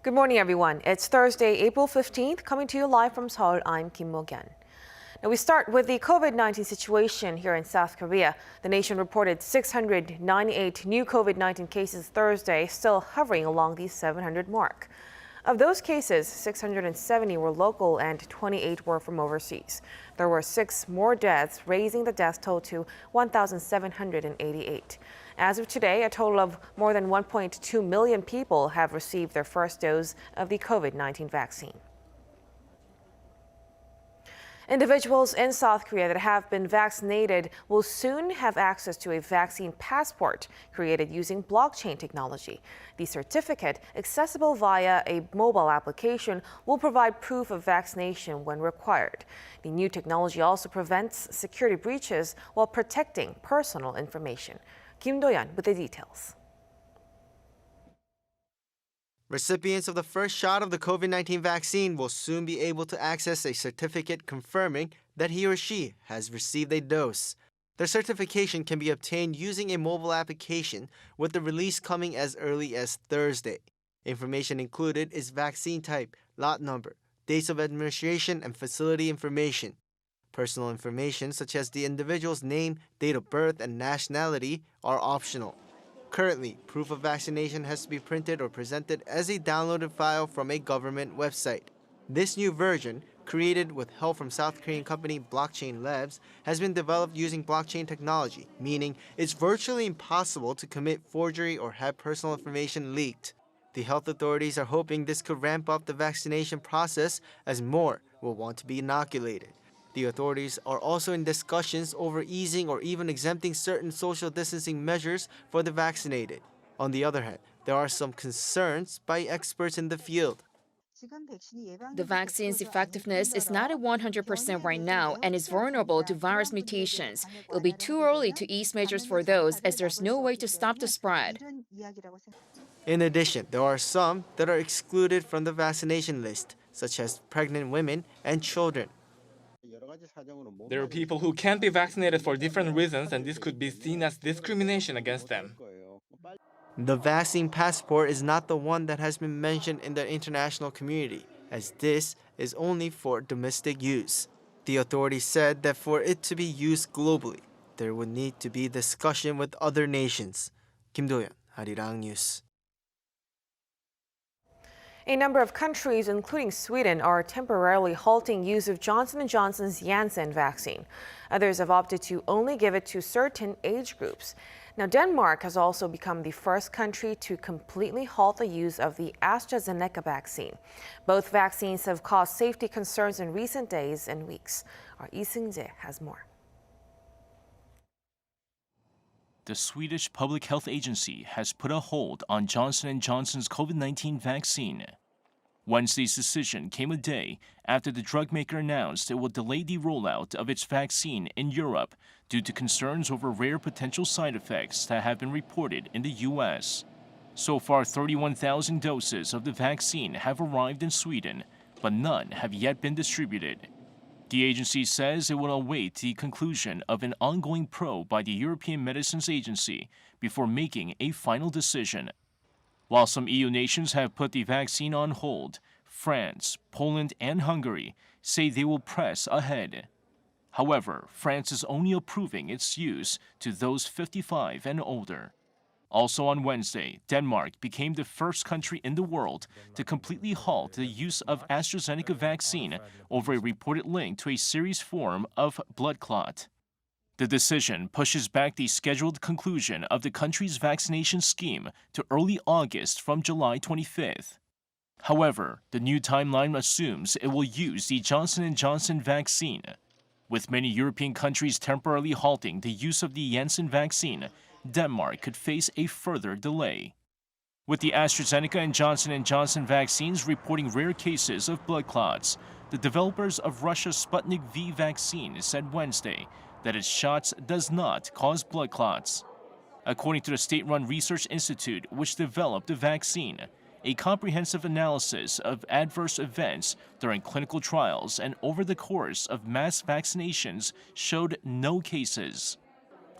Good morning, everyone. It's Thursday, April 15th, coming to you live from Seoul. I'm Kim Mo-gyan. Now we start with the COVID-19 situation here in South Korea. The nation reported 698 new COVID-19 cases Thursday, still hovering along the 700 mark. Of those cases, 670 were local and 28 were from overseas. There were 6 more deaths, raising the death toll to 1,788. As of today, a total of more than 1.2 million people have received their first dose of the COVID-19 vaccine. Individuals in South Korea that have been vaccinated will soon have access to a vaccine passport created using blockchain technology. The certificate, accessible via a mobile application, will provide proof of vaccination when required. The new technology also prevents security breaches while protecting personal information. Kim Do-yeon with the details. Recipients of the first shot of the COVID-19 vaccine will soon be able to access a certificate confirming that he or she has received a dose. The certification can be obtained using a mobile application, with the release coming as early as Thursday. Information included is vaccine type, lot number, dates of administration, and facility information. Personal information such as the individual's name, date of birth, and nationality are optional. Currently, proof of vaccination has to be printed or presented as a downloaded file from a government website. This new version, created with help from South Korean company Blockchain Labs, has been developed using blockchain technology, meaning it's virtually impossible to commit forgery or have personal information leaked. The health authorities are hoping this could ramp up the vaccination process as more will want to be inoculated. The authorities are also in discussions over easing or even exempting certain social distancing measures for the vaccinated. On the other hand, there are some concerns by experts in the field. The vaccine's effectiveness is not at 100% right now and is vulnerable to virus mutations. It'll be too early to ease measures for those, as there's no way to stop the spread. In addition, there are some that are excluded from the vaccination list, such as pregnant women and children. There are people who can't be vaccinated for different reasons, and this could be seen as discrimination against them. The vaccine passport is not the one that has been mentioned in the international community, as this is only for domestic use. The authorities said that for it to be used globally, there would need to be discussion with other nations. Kim Do-yeon, Arirang News. A number of countries, including Sweden, are temporarily halting use of Johnson & Johnson's Janssen vaccine. Others have opted to only give it to certain age groups. Now, Denmark has also become the first country to completely halt the use of the AstraZeneca vaccine. Both vaccines have caused safety concerns in recent days and weeks. Our Lee Seung-jae has more. The Swedish Public Health Agency has put a hold on Johnson & Johnson's COVID-19 vaccine. Wednesday's decision came a day after the drug maker announced it will delay the rollout of its vaccine in Europe due to concerns over rare potential side effects that have been reported in the U.S. So far, 31,000 doses of the vaccine have arrived in Sweden, but none have yet been distributed. The agency says it will await the conclusion of an ongoing probe by the European Medicines Agency before making a final decision. While some EU nations have put the vaccine on hold, France, Poland, and Hungary say they will press ahead. However, France is only approving its use to those 55 and older. Also on Wednesday, Denmark became the first country in the world to completely halt the use of AstraZeneca vaccine over a reported link to a serious form of blood clot. The decision pushes back the scheduled conclusion of the country's vaccination scheme to early August from July 25th. However, the new timeline assumes it will use the Johnson & Johnson vaccine. With many European countries temporarily halting the use of the Janssen vaccine, Denmark could face a further delay. With the AstraZeneca and Johnson & Johnson vaccines reporting rare cases of blood clots, the developers of Russia's Sputnik V vaccine said Wednesday that its shots does not cause blood clots. According to the state-run research institute which developed the vaccine, a comprehensive analysis of adverse events during clinical trials and over the course of mass vaccinations showed no cases.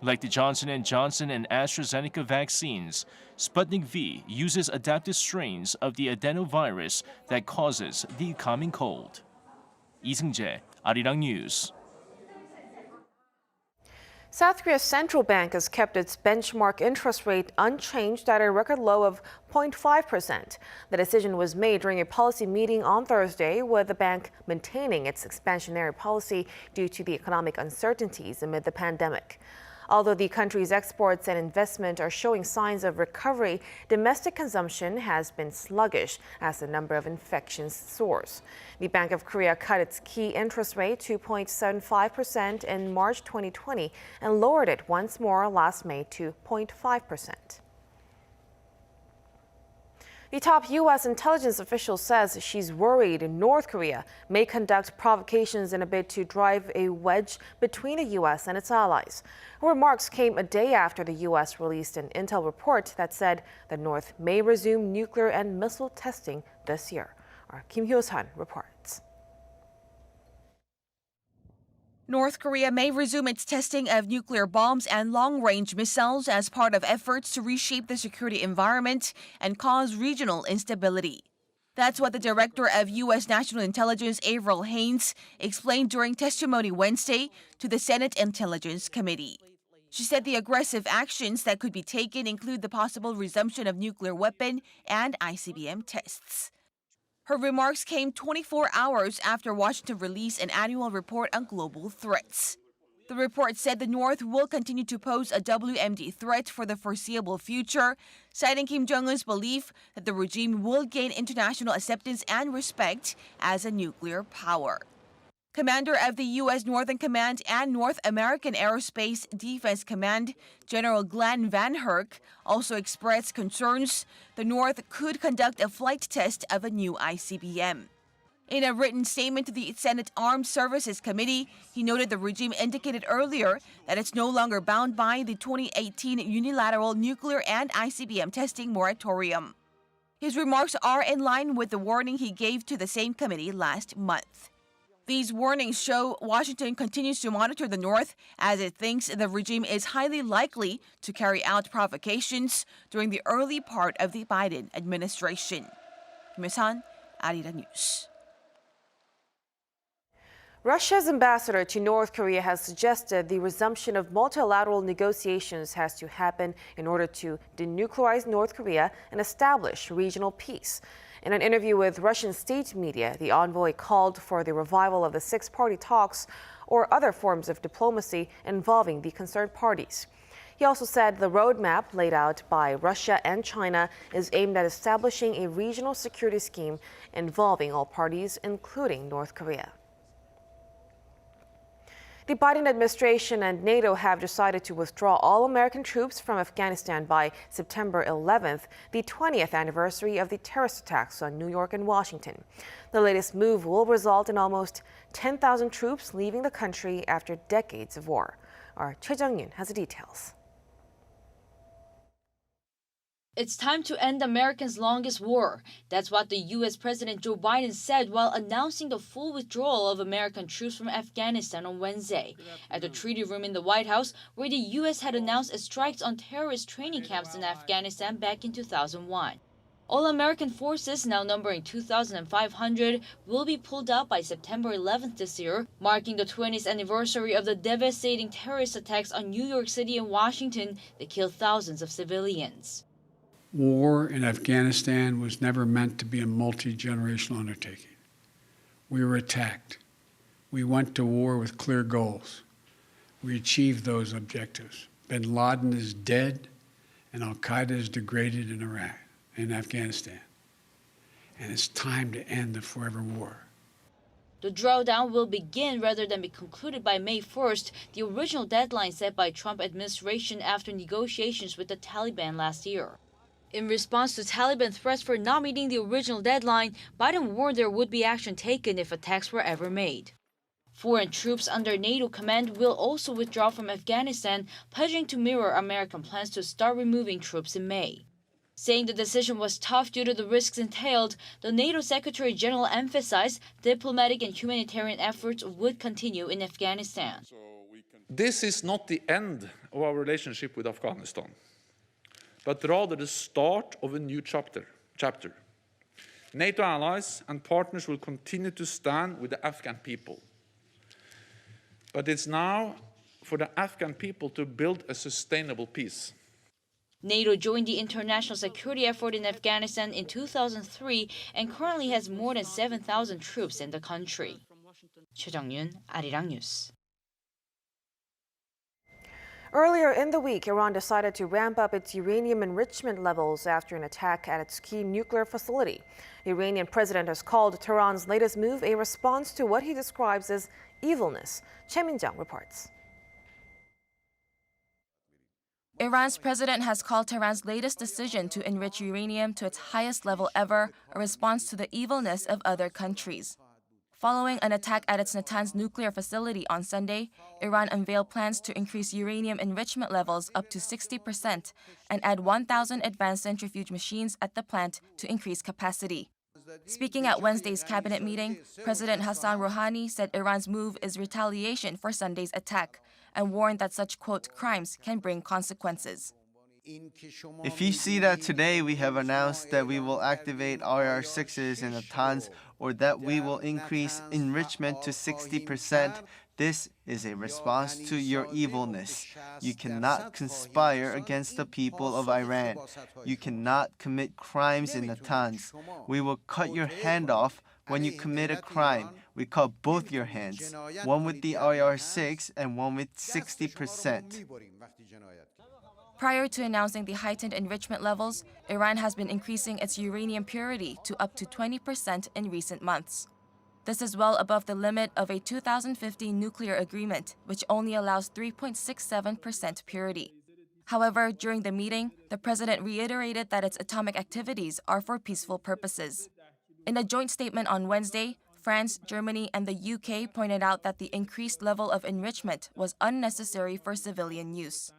Like the Johnson & Johnson and AstraZeneca vaccines, Sputnik V uses adapted strains of the adenovirus that causes the common cold. 이승재, Arirang News. South Korea's central bank has kept its benchmark interest rate unchanged at a record low of 0.5%. The decision was made during a policy meeting on Thursday, with the bank maintaining its expansionary policy due to the economic uncertainties amid the pandemic. Although the country's exports and investment are showing signs of recovery, domestic consumption has been sluggish as the number of infections soars. The Bank of Korea cut its key interest rate to 0.75% in March 2020 and lowered it once more last May to 0.5%. The top U.S. intelligence official says she's worried North Korea may conduct provocations in a bid to drive a wedge between the U.S. and its allies. Her remarks came a day after the U.S. released an intel report that said the North may resume nuclear and missile testing this year. Our Kim Hyo-sun reports. North Korea may resume its testing of nuclear bombs and long-range missiles as part of efforts to reshape the security environment and cause regional instability. That's what the director of U.S. National Intelligence, Avril Haines, explained during testimony Wednesday to the Senate Intelligence Committee. She said the aggressive actions that could be taken include the possible resumption of nuclear weapon and ICBM tests. Her remarks came 24 hours after Washington released an annual report on global threats. The report said the North will continue to pose a WMD threat for the foreseeable future, citing Kim Jong-un's belief that the regime will gain international acceptance and respect as a nuclear power. Commander of the U.S. Northern Command and North American Aerospace Defense Command, General Glenn Van Herk, also expressed concerns the North could conduct a flight test of a new ICBM. In a written statement to the Senate Armed Services Committee, he noted the regime indicated earlier that it's no longer bound by the 2018 unilateral nuclear and ICBM testing moratorium. His remarks are in line with the warning he gave to the same committee last month. These warnings show Washington continues to monitor the North as it thinks the regime is highly likely to carry out provocations during the early part of the Biden administration. Kim Hyo-sun, Arirang News. Russia's ambassador to North Korea has suggested the resumption of multilateral negotiations has to happen in order to denuclearize North Korea and establish regional peace. In an interview with Russian state media, the envoy called for the revival of the six-party talks or other forms of diplomacy involving the concerned parties. He also said the roadmap laid out by Russia and China is aimed at establishing a regional security scheme involving all parties, including North Korea. The Biden administration and NATO have decided to withdraw all American troops from Afghanistan by September 11th, the 20th anniversary of the terrorist attacks on New York and Washington. The latest move will result in almost 10,000 troops leaving the country after decades of war. Our Choi Jung-yun has the details. It's time to end America's longest war. That's what the U.S. President Joe Biden said while announcing the full withdrawal of American troops from Afghanistan on Wednesday at the treaty room in the White House, where the U.S. had announced its strikes on terrorist training camps in Afghanistan back in 2001. All American forces, now numbering 2,500, will be pulled out by September 11th this year, marking the 20th anniversary of the devastating terrorist attacks on New York City and Washington that killed thousands of civilians. War in Afghanistan was never meant to be a multi-generational undertaking. We were attacked. We went to war with clear goals. We achieved those objectives. Bin Laden is dead, and Al-Qaeda is degraded in Iraq, in Afghanistan. And it's time to end the forever war. The drawdown will begin rather than be concluded by May 1st, the original deadline set by Trump administration after negotiations with the Taliban last year. In response to Taliban threats for not meeting the original deadline, Biden warned there would be action taken if attacks were ever made. Foreign troops under NATO command will also withdraw from Afghanistan, pledging to mirror American plans to start removing troops in May. Saying the decision was tough due to the risks entailed, the NATO Secretary General emphasized diplomatic and humanitarian efforts would continue in Afghanistan. This is not the end of our relationship with Afghanistan, but rather the start of a new chapter. NATO allies and partners will continue to stand with the Afghan people. But it's now for the Afghan people to build a sustainable peace. NATO joined the international security effort in Afghanistan in 2003 and currently has more than 7,000 troops in the country. Choi Jung-yun, Arirang News. Earlier in the week, Iran decided to ramp up its uranium enrichment levels after an attack at its key nuclear facility. The Iranian president has called Tehran's latest move a response to what he describes as evilness. Choi Min-jung reports. Iran's president has called Tehran's latest decision to enrich uranium to its highest level ever a response to the evilness of other countries. Following an attack at its Natanz nuclear facility on Sunday, Iran unveiled plans to increase uranium enrichment levels up to 60% and add 1,000 advanced centrifuge machines at the plant to increase capacity. Speaking at Wednesday's cabinet meeting, President Hassan Rouhani said Iran's move is retaliation for Sunday's attack and warned that such, quote, crimes can bring consequences. If you see that today we have announced that we will activate IR-6s in Natanz or that we will increase enrichment to 60%, this is a response to your evilness. You cannot conspire against the people of Iran. You cannot commit crimes in Natanz. We will cut your hand off when you commit a crime. We cut both your hands, one with the IR-6 and one with 60%. Prior to announcing the heightened enrichment levels, Iran has been increasing its uranium purity to up to 20% in recent months. This is well above the limit of a 2015 nuclear agreement, which only allows 3.67% purity. However, during the meeting, the president reiterated that its atomic activities are for peaceful purposes. In a joint statement on Wednesday, France, Germany, and the UK pointed out that the increased level of enrichment was unnecessary for civilian use.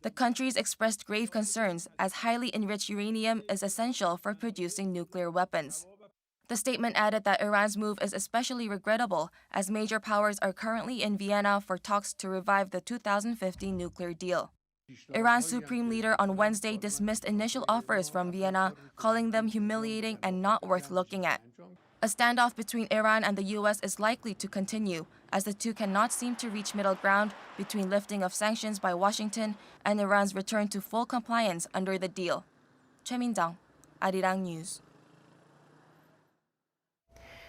The countries expressed grave concerns as highly enriched uranium is essential for producing nuclear weapons. The statement added that Iran's move is especially regrettable as major powers are currently in Vienna for talks to revive the 2015 nuclear deal. Iran's supreme leader on Wednesday dismissed initial offers from Vienna, calling them humiliating and not worth looking at. A standoff between Iran and the U.S. is likely to continue, as the two cannot seem to reach middle ground between lifting of sanctions by Washington and Iran's return to full compliance under the deal. Choi Min-jung, Arirang News.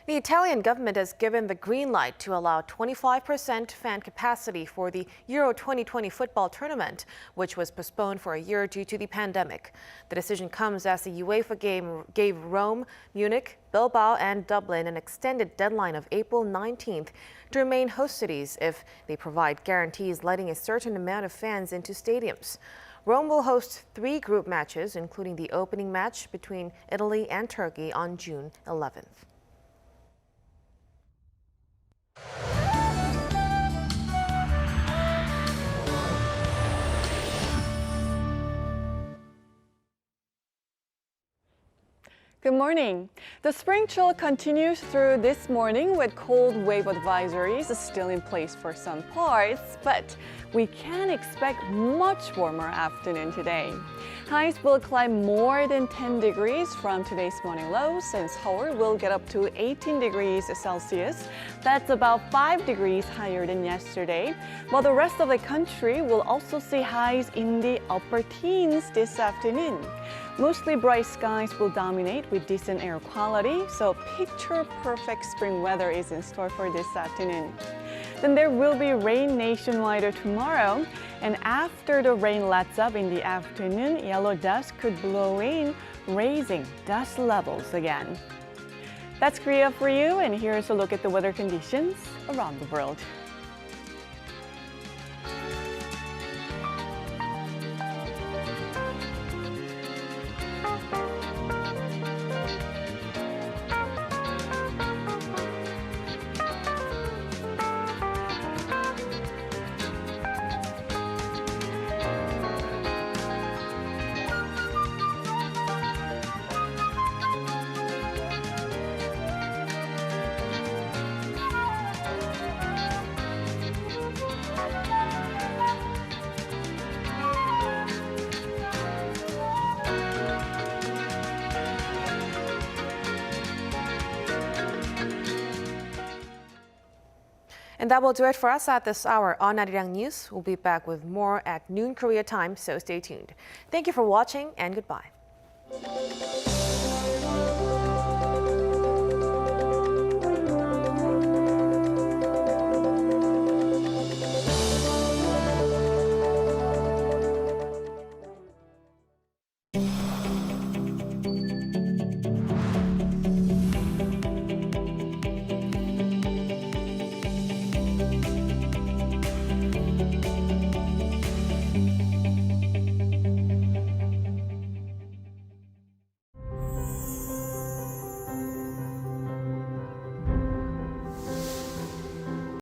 The Italian government has given the green light to allow 25% fan capacity for the Euro 2020 football tournament, which was postponed for a year due to the pandemic. The decision comes as the UEFA gave Rome, Munich, Bilbao, and Dublin an extended deadline of April 19th to remain host cities if they provide guarantees letting a certain amount of fans into stadiums. Rome will host 3 group matches, including the opening match between Italy and Turkey on June 11th. Good morning. The spring chill continues through this morning with cold wave advisories still in place for some parts, but we can expect much warmer afternoon today. Highs will climb more than 10 degrees from today's morning lows, and Seoul will get up to 18 degrees Celsius. That's about 5 degrees higher than yesterday, while the rest of the country will also see highs in the upper teens this afternoon. Mostly bright skies will dominate with decent air quality, so picture-perfect spring weather is in store for this afternoon. Then there will be rain nationwide tomorrow, and after the rain lets up in the afternoon, yellow dust could blow in, raising dust levels again. That's Korea for you, and here's a look at the weather conditions around the world. And that will do it for us at this hour on Arirang News. We'll be back with more at noon Korea time, so stay tuned. Thank you for watching and goodbye.